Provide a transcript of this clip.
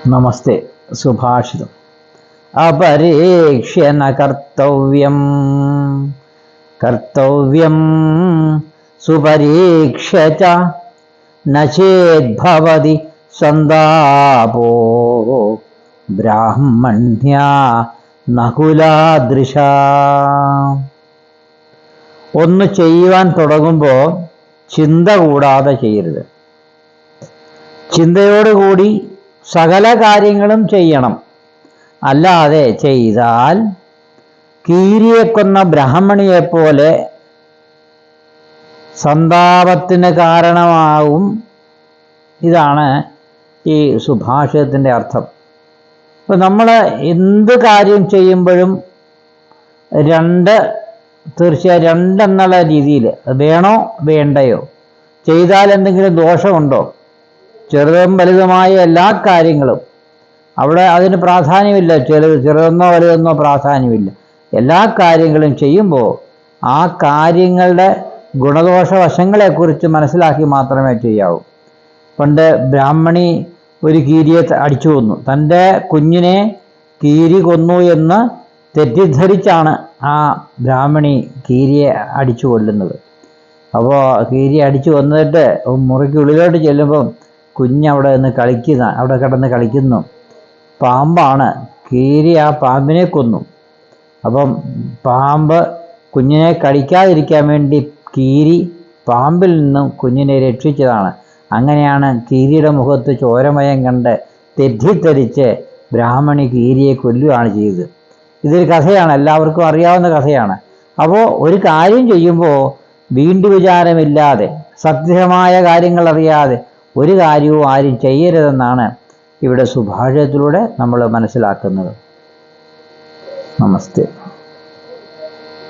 നമസ്തേ. സുഭാഷിതം. അപരേക്ഷ്യ ന കർത്തവ്യം കർത്തവ്യം സുപരീക്ഷ്യ ച ന ചേദ്ഭവതി സന്താപോ ബ്രാഹ്മണ്യാ നകുലാദൃശ. ഒന്ന് ചെയ്യുവാൻ തുടങ്ങുമ്പോൾ ചിന്ത കൂടാതെ ചെയ്യരുത്. ചിന്തയോടുകൂടി സകല കാര്യങ്ങളും ചെയ്യണം. അല്ലാതെ ചെയ്താൽ കീരിയെ കൊന്ന ബ്രാഹ്മണിയെപ്പോലെ സന്താപത്തിന് കാരണമാവും. ഇതാണ് ഈ സുഭാഷിതത്തിൻ്റെ അർത്ഥം. ഇപ്പം നമ്മൾ എന്ത് കാര്യം ചെയ്യുമ്പോഴും തീർച്ചയായും രണ്ടെന്നുള്ള രീതിയിൽ വേണോ വേണ്ടയോ, ചെയ്താൽ എന്തെങ്കിലും ദോഷമുണ്ടോ, ചെറുതും വലുതുമായ എല്ലാ കാര്യങ്ങളും അവിടെ അതിന് പ്രാധാന്യമില്ല. ചെറുതെന്നോ വലുതെന്നോ പ്രാധാന്യമില്ല. എല്ലാ കാര്യങ്ങളും ചെയ്യുമ്പോൾ ആ കാര്യങ്ങളുടെ ഗുണദോഷ വശങ്ങളെക്കുറിച്ച് മനസ്സിലാക്കി മാത്രമേ ചെയ്യാവൂ. പണ്ട് ബ്രാഹ്മണി ഒരു കീരിയെ അടിച്ചു കൊന്നു. തൻ്റെ കുഞ്ഞിനെ കീരി കൊന്നു എന്ന് തെറ്റിദ്ധരിച്ചാണ് ആ ബ്രാഹ്മണി കീരിയെ അടിച്ചു കൊല്ലുന്നത്. അപ്പോൾ കീരി അടിച്ചു കൊന്നിട്ട് മുറിക്കുള്ളിലോട്ട് ചെല്ലുമ്പം കുഞ്ഞവിടെ അവിടെ കിടന്ന് കളിക്കുന്നു. പാമ്പാണ്. കീരി ആ പാമ്പിനെ കൊന്നു. അപ്പം പാമ്പ് കുഞ്ഞിനെ കടിക്കാതിരിക്കാൻ വേണ്ടി കീരി പാമ്പിൽ നിന്നും കുഞ്ഞിനെ രക്ഷിച്ചതാണ്. അങ്ങനെയാണ് കീരിയുടെ മുഖത്ത് ചോരമയം കണ്ട് തെറ്റിദ്ധരിച്ച് ബ്രാഹ്മണി കീരിയെ കൊല്ലുകയാണ് ചെയ്തത്. ഇതൊരു കഥയാണ്, എല്ലാവർക്കും അറിയാവുന്ന കഥയാണ്. അപ്പോൾ ഒരു കാര്യം ചെയ്യുമ്പോൾ വീണ്ടും വിചാരമില്ലാതെ, സത്യമായ കാര്യങ്ങൾ അറിയാതെ ഒരു കാര്യവും ആരും ചെയ്യരുതെന്നാണ് ഇവിടെ സുഭാഷിതത്തിലൂടെ നമ്മൾ മനസ്സിലാക്കുന്നത്. നമസ്തേ.